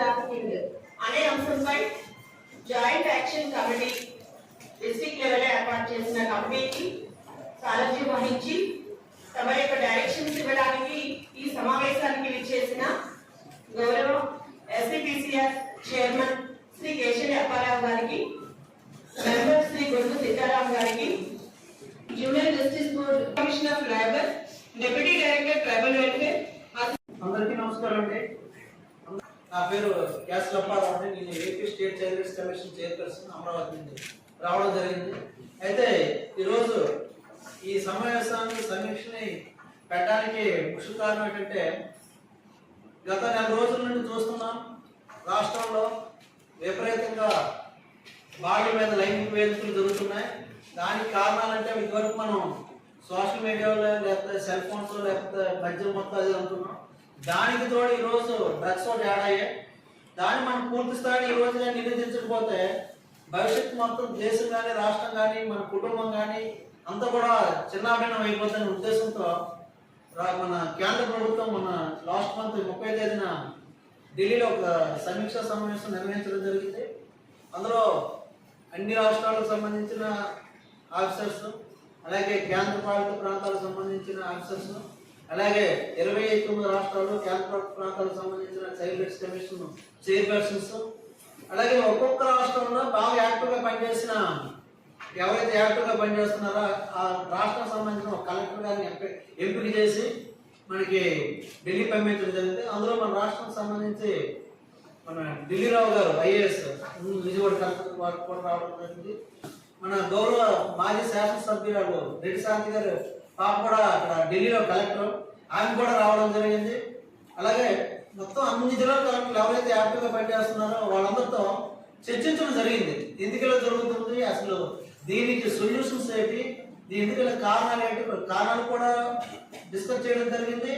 Trafficking అనే అంశంపై joint action committee district level ఏర్పాటు చేసిన కమిటీకి సారథ్యం వహించి తమ యొక్క డైరెక్షన్స్ ఇవ్వడానికి ఈ సమావేశానికి విచ్చేసిన గౌరవ ఎస్సీపీసీఆర్ చైర్మన్ శ్రీ కేశరి అప్పారావు గారికి, మెంబర్ శ్రీ గొంతు సీతారాం గారికి, junior justice board commissioner of labour, deputy director tribal welfare అందరికీ నమస్కారం అండి. నా పేరు కేశరి అప్పారావు అండి. నేను AP state child rights commission chairperson Amaravati నుండి రావడం జరిగింది. అయితే ఈరోజు ఈ సమావేశాన్ని సమీక్షని పెట్టడానికి ముఖ్య కారణం ఏంటంటే, గత నెల రోజుల నుండి చూస్తున్నాం రాష్ట్రంలో విపరీతంగా బాడీ మీద లైంగిక వేధింపులు జరుగుతున్నాయి. దానికి కారణాలంటే ఇదివరకు మనం సోషల్ మీడియాలో లేకపోతే సెల్ ఫోన్స్ లేకపోతే మద్యం మొత్తం అది అనుకున్నాం. దానికి తోడు ఈరోజు డ్రగ్స్ ఒకటి యాడ్ అయ్యాయి. దాన్ని మనం పూర్తి స్థాయి ఈ రోజు నిరోధించకపోతే భవిష్యత్తు మొత్తం దేశం కానీ రాష్ట్రం కానీ మన కుటుంబం కానీ అంతా కూడా చిన్నాభిన్నం అయిపోతున్న ఉద్దేశంతో మన కేంద్ర ప్రభుత్వం మన లాస్ట్ మంత్ 30వ తేదీన ఢిల్లీలో ఒక సమీక్షా సమావేశం నిర్వహించడం జరిగింది. అందులో అన్ని రాష్ట్రాలకు సంబంధించిన ఆఫీసర్స్, అలాగే కేంద్ర పాలిత ప్రాంతాలకు సంబంధించిన ఆఫీసర్స్, అలాగే 29 రాష్ట్రాలు కేంద్ర ప్రాంతాలకు సంబంధించిన చైల్డ్ రైట్స్ కమిషన్ చైర్పర్సన్స్, అలాగే ఒక్కొక్క రాష్ట్రంలో బాగా యాక్టివ్గా పనిచేసిన ఎవరైతే యాక్టివ్గా పనిచేస్తున్నారో ఆ రాష్ట్రానికి సంబంధించిన ఒక కలెక్టర్ గారిని ఎంపిక చేసి మనకి ఢిల్లీ పంపించడం జరిగింది. అందులో మన రాష్ట్రానికి సంబంధించి మన ఢిల్లీరావు గారు ఐఏఎస్ విజయవాడ కలెక్టర్ వారు కూడా రావడం జరిగింది. మన గౌరవ మాజీ శాసనసభ్యురాలు రెడ్డి శాంతి గారు పాప కూడా అక్కడ ఢిల్లీలో కలెక్టర్, ఆమె కూడా రావడం జరిగింది. అలాగే మొత్తం అన్ని జిల్లాల కలెక్టర్లు ఎవరైతే యాక్టివ్గా పనిచేస్తున్నారో వాళ్ళందరితో చర్చించడం జరిగింది. ఎందుకు ఇలా జరుగుతుంది, అసలు దీనికి సొల్యూషన్స్ ఏంటి, ఎందుకు ఇలా కారణాలు ఏంటి, కారణాలు కూడా డిస్కస్ చేయడం జరిగింది,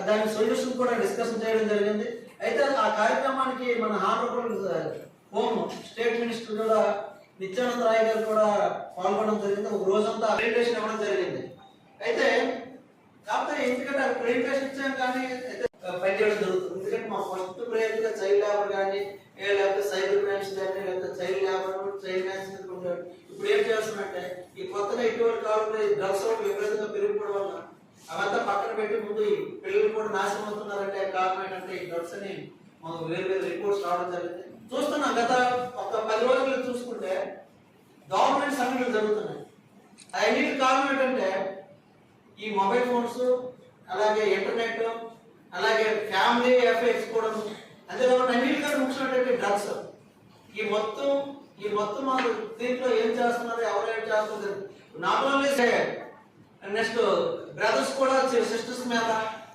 దాని సొల్యూషన్ కూడా డిస్కషన్ చేయడం జరిగింది. అయితే ఆ కార్యక్రమానికి మన హానరబుల్ హోమ్ స్టేట్ మినిస్టర్ కూడా నిత్యానంద రాయ్ గారు కూడా పాల్గొనడం జరిగింది. ఒక రోజంతా ప్రెజెంటేషన్ ఇవ్వడం జరిగింది. అయితే కాకపోతే ఎందుకంటే ప్రెజెంటేషన్ ఇచ్చాం కానీ పనిచేయడం జరుగుతుంది. ఎందుకంటే మా ఫస్ట్ ప్రయత్నంగా చైల్డ్ లేబర్ కానీ లేకపోతే సైబర్ క్రైమ్స్ కానీ లేకపోతే చైల్డ్ లేబర్ చైల్డ్ మ్యాన్స్ ఇప్పుడు ఏం చేస్తున్నట్టే ఈ కొత్తగా ఇటువంటి కాలంలో డ్రగ్స్ విపరీతంగా పెరిగిపోవడం వల్ల అవంతా పక్కన పెట్టి ముందు ఈ పిల్లలు కూడా నాశనం అవుతున్నారంటే కారణం ఏంటంటే ఈ డ్రగ్స్ అని మాకు వేరు వేరు రిపోర్ట్స్ రావడం జరిగింది. చూస్తున్నాం గత ఒక 10 రోజులు చూసుకుంటే గవర్నమెంట్ సంఘటనలు జరుగుతున్నాయి. అన్నిటి కారణం ఏంటంటే ఈ మొబైల్ ఫోన్స్, అలాగే ఇంటర్నెట్, అలాగే ఫ్యామిలీ ఎఫెక్ట్స్ కూడా, అంతేకాకుండా అన్నిటికంటే ముఖ్యమైనటువంటి డ్రగ్స్. ఈ మొత్తం మాకు దీంట్లో ఏం చేస్తున్నారు, ఎవరు ఏం చేస్తున్నారు, నాట్ ఓన్లీ నెక్స్ట్ బ్రదర్స్ కూడా సిస్టర్స్ మీద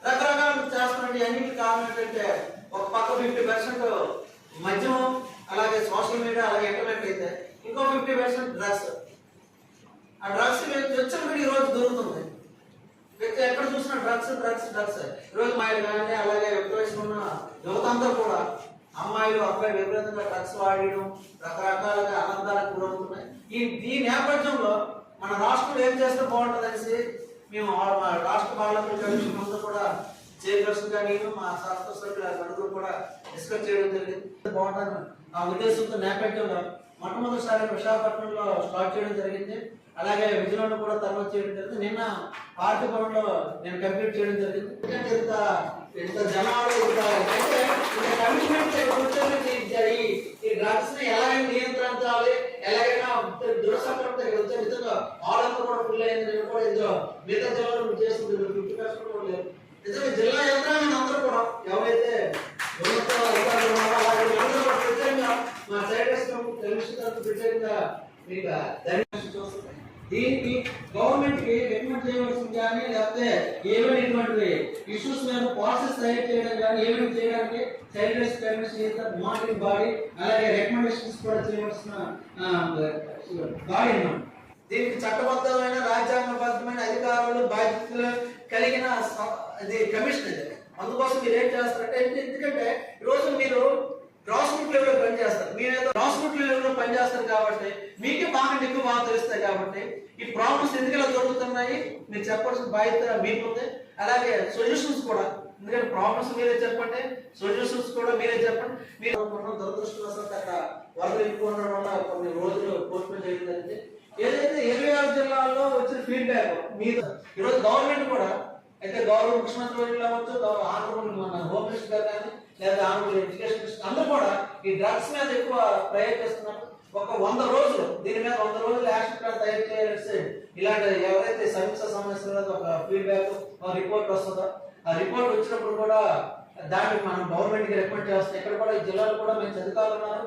రకరకాలు చేస్తున్నట్టు. అన్నిటికి కారణం ఏంటంటే ఒక పక్క 50% మద్యం, అలాగే సోషల్ మీడియా, అలాగే ఇంటర్నెట్ అయితే ఇంకో 50% డ్రగ్స్. ఆ డ్రగ్స్ వెచ్చలు ఈ రోజు దొరుకుతుంది. ఎక్కడ చూసినా డ్రగ్స్. ఈరోజు అమ్మాయిలు కానీ అలాగే విపరీతం ఉన్న యువత అంతా కూడా అమ్మాయిలు అబ్బాయిలు విపరీతంగా డ్రగ్స్ వాడడం, రకరకాలుగా అనంతాలకు గురవుతున్నాయి. ఈ నేపథ్యంలో మన రాష్ట్రంలో ఏం చేస్తే బాగుంటుంది అనేసి మేము రాష్ట్ర పార్లమెంట్ కమిషన్ అంతా కూడా చైర్పర్సన్ కానీ మా శాస్త్ర సభ్యులు నలుగురు కూడా డిస్కస్ చేయడం జరిగింది. బాగుంటుంది ఆ ఉద్దేశంతో నేపథ్యంలో మొట్టమొదటిసారి విశాఖపట్నంలో స్టార్ట్ చేయడం జరిగింది. అలాగే విజయవాడ కూడా తర్వాత చేయడం జరిగింది. నిన్న పార్టీ భవన్లో నేను కంప్లీట్ చేయడం జరిగింది. ఇంత జనాలు ఈ డ్రగ్స్ ని ఎలాగైనా నియంత్రించాలి, ఎలాగైనా దురసంపద విధంగా ఆలంతా కూడా ఫుల్ అయింది కూడా ఇందులో మిగతా జిల్లాలో చేస్తుంది 50% కూడా లేదు. నిజంగా జిల్లా యంత్రాంగం అందరూ కూడా ఎవరైతే ప్రత్యేకంగా మా సైడర్స్ ప్రత్యేకంగా దీనికి గవర్నమెంట్ కి రికమెండ్ చేయవలసింది కానీ లేకపోతే ఏమైనా ఇటువంటి ఇష్యూస్ మీద ప్రాసెస్ తయారు చేయడం కానీ ఏమైనా చేయడానికి child rights commission monitoring body, అలాగే రికమెండేషన్స్ కూడా చేయవలసిన బాడీ అన్నమాట. దీనికి చట్టబద్ధమైన రాజ్యాంగబద్ధమైన అధికారులు బాధ్యతలు కలిగిన కమిషన్ ఇది. అందుకోసం మీరు ఏం చేస్తారంటే, ఎందుకంటే ఈరోజు మీరు గ్రాస్ రూట్ లెవెల్లో పనిచేస్తారు, మీరేదో గ్రాస్ రూట్ లెవెల్లో పనిచేస్తారు కాబట్టి మీకే బాగా ఎక్కువ బాగా తెలుస్తాయి. కాబట్టి ఈ ప్రాబ్లమ్స్ ఎందుకు ఇలా జరుగుతున్నాయి మీరు చెప్పాల్సిన బాధ్యత మీకుంది. అలాగే సొల్యూషన్స్ కూడా ఎందుకంటే ప్రాబ్లమ్స్ మీరే చెప్పండి, సొల్యూషన్స్ కూడా మీరే చెప్పండి. మీరు దురదృష్టవశాత్తు అక్కడ వరదలు ఎక్కువ ఉండడం వల్ల కొన్ని రోజులు పోస్ట్పోన్ చేయడం. ఏదైతే 26 జిల్లాల్లో వచ్చిన ఫీడ్బ్యాక్ మీద ఈరోజు గవర్నమెంట్ కూడా అయితే గవర్నమెంట్ ముఖ్యమంత్రి వర్యులు అవ్వచ్చు, ఆనరబుల్ మన హోమ్ మినిస్టర్ గారు కానీ లేదా ఆనరబుల్ ఎడ్యుకేషన్ మినిస్టర్ అందరూ కూడా ఈ డ్రగ్స్ మీద ఎక్కువ ప్రయత్నిస్తున్నారు. ఒక 100 రోజులు దీని మీద 100 రోజులు యాక్షన్ ప్లాన్ తయారు చేయాల్సి ఇలాంటి ఎవరైతే సమీక్ష సమస్యల మీద ఒక ఫీడ్బ్యాక్ రిపోర్ట్ వస్తుందో ఆ రిపోర్ట్ వచ్చినప్పుడు కూడా దాన్ని మనం గవర్నమెంట్ కి రికమెండ్ చేస్తాం. ఇక్కడ కూడా ఈ జిల్లాలో కూడా మంచి అధికారులు ఉన్నారు.